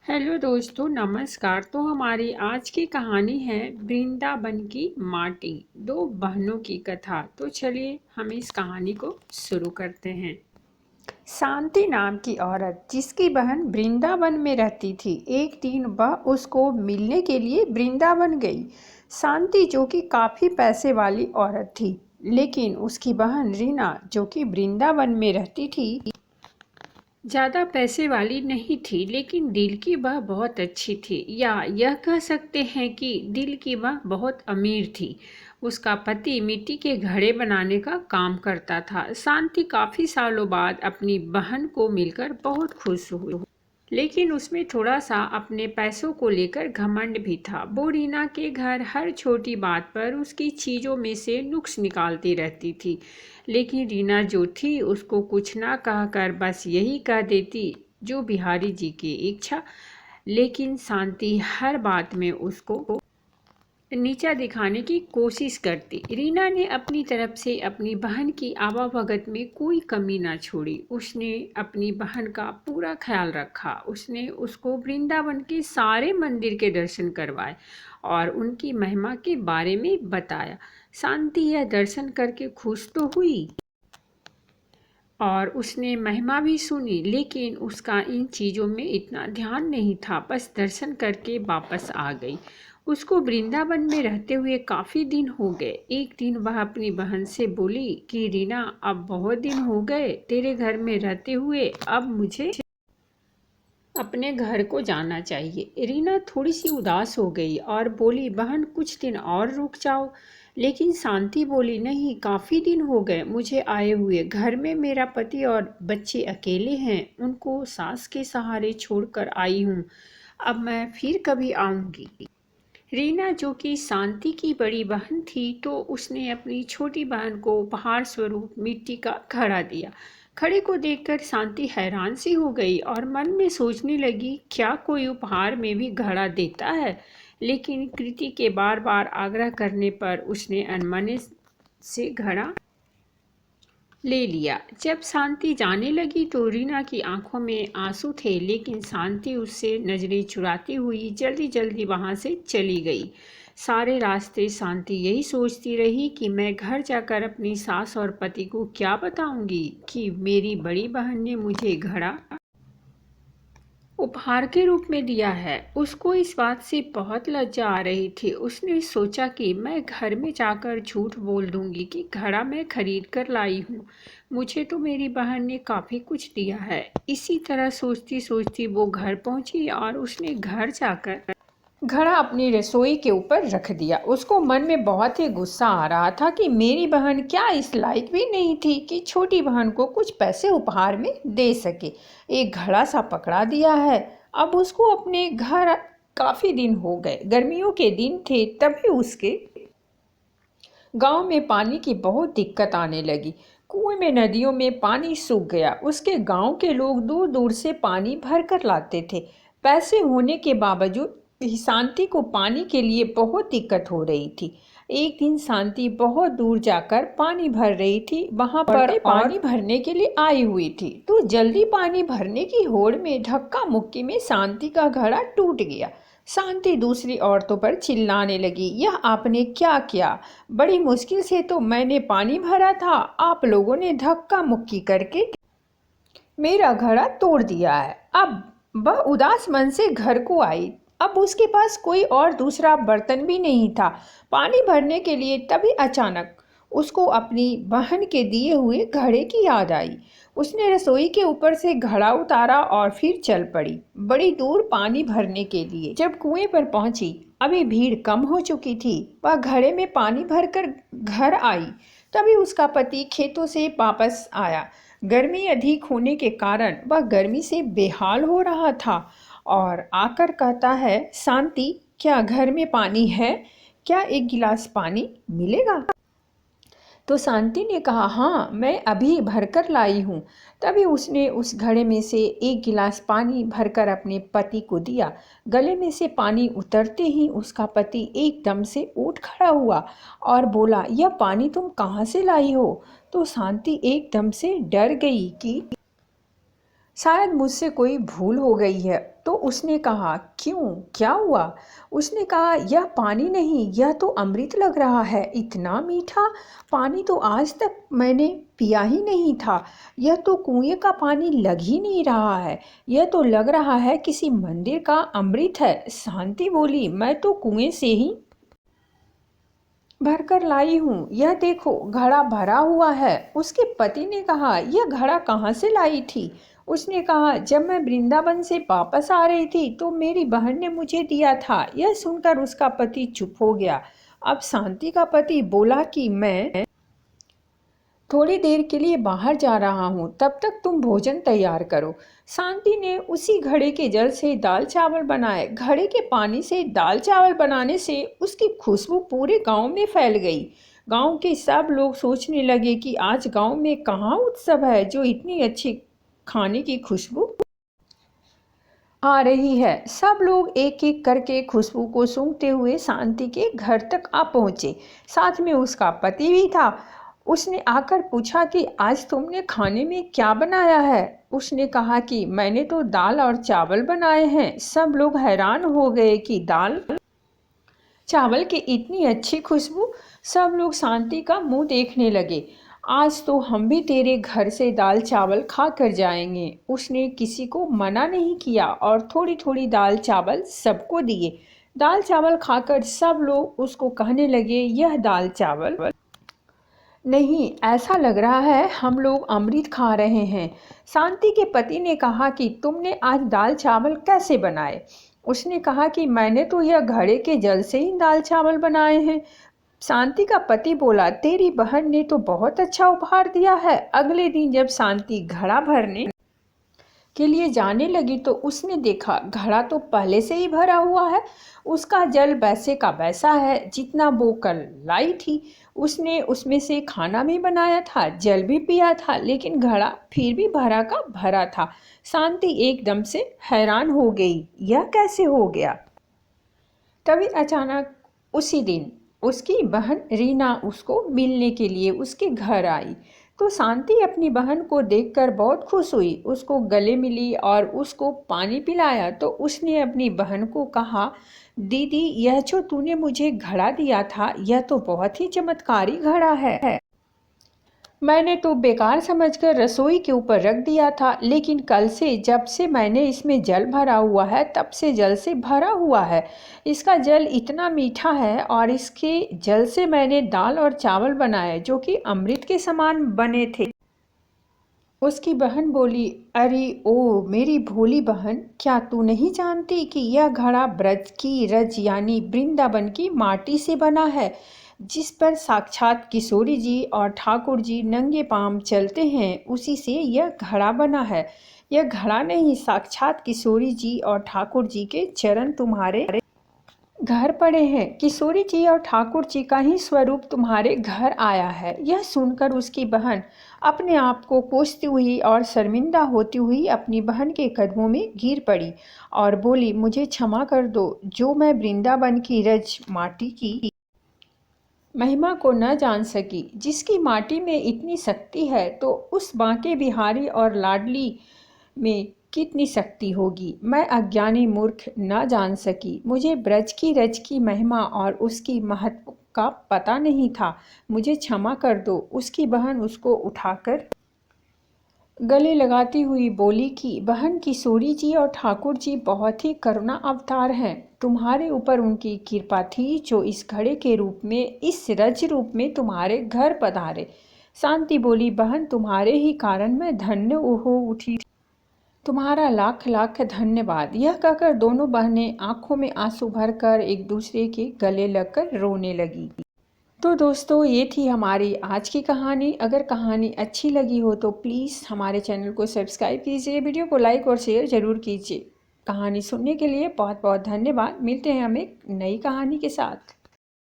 Hello दोस्तों, नमस्कार। तो हमारी आज की कहानी है वृंदावन की माटी, दो बहनों की कथा। तो चलिए हम इस कहानी को शुरू करते हैं। शांति नाम की औरत जिसकी बहन वृंदावन में रहती थी, एक दिन वह उसको मिलने के लिए वृंदावन गई। शांति जो कि काफ़ी पैसे वाली औरत थी, लेकिन उसकी बहन रीना जो कि वृंदावन में रहती थी ज़्यादा पैसे वाली नहीं थी, लेकिन दिल की वह बहुत अच्छी थी, या यह कह सकते हैं कि दिल की वह बहुत अमीर थी। उसका पति मिट्टी के घड़े बनाने का काम करता था। शांति काफ़ी सालों बाद अपनी बहन को मिलकर बहुत खुश हुई, लेकिन उसमें थोड़ा सा अपने पैसों को लेकर घमंड भी था। वो रीना के घर हर छोटी बात पर उसकी चीज़ों में से नुक्स निकालती रहती थी, लेकिन रीना जो थी उसको कुछ ना कहकर बस यही कह देती जो बिहारी जी की इच्छा। लेकिन शांति हर बात में उसको नीचा दिखाने की कोशिश करती। रीना ने अपनी तरफ से अपनी बहन की आवाभगत में कोई कमी ना छोड़ी। उसने अपनी बहन का पूरा ख्याल रखा। उसने उसको वृंदावन के सारे मंदिर के दर्शन करवाए और उनकी महिमा के बारे में बताया। शांति यह दर्शन करके खुश तो हुई और उसने महिमा भी सुनी, लेकिन उसका इन चीज़ों में इतना ध्यान नहीं था। बस दर्शन करके वापस आ गई। उसको वृंदावन में रहते हुए काफ़ी दिन हो गए। एक दिन वह अपनी बहन से बोली कि रीना, अब बहुत दिन हो गए तेरे घर में रहते हुए, अब मुझे अपने घर को जाना चाहिए। रीना थोड़ी सी उदास हो गई और बोली, बहन कुछ दिन और रुक जाओ। लेकिन शांति बोली, नहीं, काफ़ी दिन हो गए मुझे आए हुए। घर में मेरा पति और बच्चे अकेले हैं, उनको सास के सहारे छोड़कर आई हूँ। अब मैं फिर कभी आऊँगी। रीना जो कि शांति की बड़ी बहन थी, तो उसने अपनी छोटी बहन को उपहार स्वरूप मिट्टी का घड़ा दिया। घड़े को देखकर शांति हैरान सी हो गई और मन में सोचने लगी, क्या कोई उपहार में भी घड़ा देता है। लेकिन कृति के बार बार आग्रह करने पर उसने अनमने से घड़ा ले लिया। जब शांति जाने लगी तो रीना की आंखों में आंसू थे, लेकिन शांति उससे नजरें चुराती हुई जल्दी जल्दी वहां से चली गई। सारे रास्ते शांति यही सोचती रही कि मैं घर जाकर अपनी सास और पति को क्या बताऊंगी कि मेरी बड़ी बहन ने मुझे घड़ा उपहार के रूप में दिया है। उसको इस बात से बहुत लज्जा आ रही थी। उसने सोचा कि मैं घर में जाकर झूठ बोल दूंगी कि घड़ा मैं खरीद कर लाई हूँ, मुझे तो मेरी बहन ने काफ़ी कुछ दिया है। इसी तरह सोचती सोचती वो घर पहुंची और उसने घर जाकर घड़ा अपनी रसोई के ऊपर रख दिया। उसको मन में बहुत ही गुस्सा आ रहा था कि मेरी बहन क्या इस लायक भी नहीं थी कि छोटी बहन को कुछ पैसे उपहार में दे सके। एक घड़ा सा पकड़ा दिया है। अब उसको अपने घर काफ़ी दिन हो गए, गर्मियों के दिन थे, तभी उसके गांव में पानी की बहुत दिक्कत आने लगी। कुएं में, नदियों में पानी सूख गया। उसके गांव के लोग दूर दूर से पानी भर कर लाते थे। पैसे होने के बावजूद भी शांति को पानी के लिए बहुत दिक्कत हो रही थी। एक दिन शांति बहुत दूर जाकर पानी भर रही थी। वहां पर पानी भरने के लिए आई हुई थी, तो जल्दी पानी भरने की होड़ में धक्का मुक्की में शांति का घड़ा टूट गया। शांति दूसरी औरतों पर चिल्लाने लगी, यह आपने क्या किया? बड़ी मुश्किल से तो मैंने पानी भरा था, आप लोगों ने धक्का मुक्की करके मेरा घड़ा तोड़ दिया है। अब वह उदास मन से घर को आई। अब उसके पास कोई और दूसरा बर्तन भी नहीं था पानी भरने के लिए। तभी अचानक उसको अपनी बहन के दिए हुए घड़े की याद आई। उसने रसोई के ऊपर से घड़ा उतारा और फिर चल पड़ी बड़ी दूर पानी भरने के लिए। जब कुएं पर पहुंची, अभी भीड़ कम हो चुकी थी। वह घड़े में पानी भरकर घर आई। तभी उसका पति खेतों से वापस आया। गर्मी अधिक होने के कारण वह गर्मी से बेहाल हो रहा था और आकर कहता है, शांति, क्या घर में पानी है? क्या एक गिलास पानी मिलेगा? तो शांति ने कहा, हाँ, मैं अभी भरकर लाई हूँ। तभी उसने उस घड़े में से एक गिलास पानी भरकर अपने पति को दिया। गले में से पानी उतरते ही उसका पति एकदम से उठ खड़ा हुआ और बोला, यह पानी तुम कहाँ से लाई हो? तो शांति एकदम से डर गई कि शायद मुझसे कोई भूल हो गई है। तो उसने कहा, क्यों, क्या हुआ? उसने कहा, यह पानी नहीं, यह तो अमृत लग रहा है। इतना मीठा पानी तो आज तक मैंने पिया ही नहीं था। यह तो कुएं का पानी लग ही नहीं रहा है, यह तो लग रहा है किसी मंदिर का अमृत है। शांति बोली, मैं तो कुएं से ही भरकर लाई हूँ, यह देखो घड़ा भरा हुआ है। उसके पति ने कहा, यह घड़ा कहाँ से लाई थी? उसने कहा, जब मैं वृंदावन से वापस आ रही थी तो मेरी बहन ने मुझे दिया था। यह सुनकर उसका पति चुप हो गया। अब शांति का पति बोला कि मैं थोड़ी देर के लिए बाहर जा रहा हूँ, तब तक तुम भोजन तैयार करो। शांति ने उसी घड़े के जल से दाल चावल बनाए। घड़े के पानी से दाल चावल बनाने से उसकी खुशबू पूरे गांव में फैल गई। गांव के सब लोग सोचने लगे कि आज गांव में कहाँ उत्सव है जो इतनी अच्छी खाने की खुशबू आ रही है। सब लोग एक एक करके खुशबू को सूंघते हुए शांति के घर तक आ पहुँचे। साथ में उसका पति भी था। उसने आकर पूछा कि आज तुमने खाने में क्या बनाया है? उसने कहा कि मैंने तो दाल और चावल बनाए हैं। सब लोग हैरान हो गए कि दाल चावल की इतनी अच्छी खुशबू। सब लोग शांति का मुंह देखने लगे। आज तो हम भी तेरे घर से दाल चावल खा कर जाएंगे। उसने किसी को मना नहीं किया और थोड़ी थोड़ी दाल चावल सबको दिए। दाल चावल खाकर सब लोग उसको कहने लगे, यह दाल चावल नहीं, ऐसा लग रहा है हम लोग अमृत खा रहे हैं। शांति के पति ने कहा कि तुमने आज दाल चावल कैसे बनाए? उसने कहा कि मैंने तो यह घड़े के जल से ही दाल चावल बनाए हैं। शांति का पति बोला, तेरी बहन ने तो बहुत अच्छा उपहार दिया है। अगले दिन जब शांति घड़ा भरने के लिए जाने लगी तो उसने देखा घड़ा तो पहले से ही भरा हुआ है। उसका जल वैसे का वैसा है जितना वो कल लाई थी। उसने उसमें से खाना भी बनाया था, जल भी पिया था, लेकिन घड़ा फिर भी भरा का भरा था। शांति एकदम से हैरान हो गई, यह कैसे हो गया? तभी अचानक उसी दिन उसकी बहन रीना उसको मिलने के लिए उसके घर आई। तो शांति अपनी बहन को देखकर बहुत खुश हुई, उसको गले मिली और उसको पानी पिलाया। तो उसने अपनी बहन को कहा, दीदी, यह जो तूने मुझे घड़ा दिया था यह तो बहुत ही चमत्कारी घड़ा है। मैंने तो बेकार समझकर रसोई के ऊपर रख दिया था, लेकिन कल से जब से मैंने इसमें जल भरा हुआ है तब से जल से भरा हुआ है। इसका जल इतना मीठा है और इसके जल से मैंने दाल और चावल बनाए जो कि अमृत के समान बने थे। उसकी बहन बोली, अरे ओ मेरी भोली बहन, क्या तू नहीं जानती कि यह घड़ा ब्रज की रज यानी वृंदावन की माटी से बना है, जिस पर साक्षात किशोरी जी और ठाकुर जी नंगे पांव चलते हैं, उसी से यह घड़ा बना है। यह घड़ा नहीं, साक्षात किशोरी जी और ठाकुर जी के चरण तुम्हारे घर पड़े हैं। किशोरी जी और ठाकुर जी का ही स्वरूप तुम्हारे घर आया है। यह सुनकर उसकी बहन अपने आप को कोसती हुई और शर्मिंदा होती हुई अपनी बहन के कदमों में गिर पड़ी और बोली, मुझे क्षमा कर दो, जो मैं वृंदावन की रज माटी की महिमा को न जान सकी। जिसकी माटी में इतनी शक्ति है तो उस बांके बिहारी और लाडली में कितनी शक्ति होगी। मैं अज्ञानी मूर्ख न जान सकी। मुझे ब्रज की रज की महिमा और उसकी महत्व का पता नहीं था। मुझे क्षमा कर दो। उसकी बहन उसको उठाकर गले लगाती हुई बोली कि बहन, किशोरी जी और ठाकुर जी बहुत ही करुणा अवतार हैं। तुम्हारे ऊपर उनकी कृपा थी जो इस घड़े के रूप में, इस रज रूप में तुम्हारे घर पधारे। शांति बोली, बहन, तुम्हारे ही कारण मैं धन्य हो उठी। तुम्हारा लाख लाख धन्यवाद। यह कहकर दोनों बहनें आंखों में आंसू भरकर एक दूसरे के गले लगकर रोने लगी। तो दोस्तों, ये थी हमारी आज की कहानी। अगर कहानी अच्छी लगी हो तो प्लीज़ हमारे चैनल को सब्सक्राइब कीजिए, वीडियो को लाइक और शेयर ज़रूर कीजिए। कहानी सुनने के लिए बहुत बहुत धन्यवाद। मिलते हैं हम एक नई कहानी के साथ।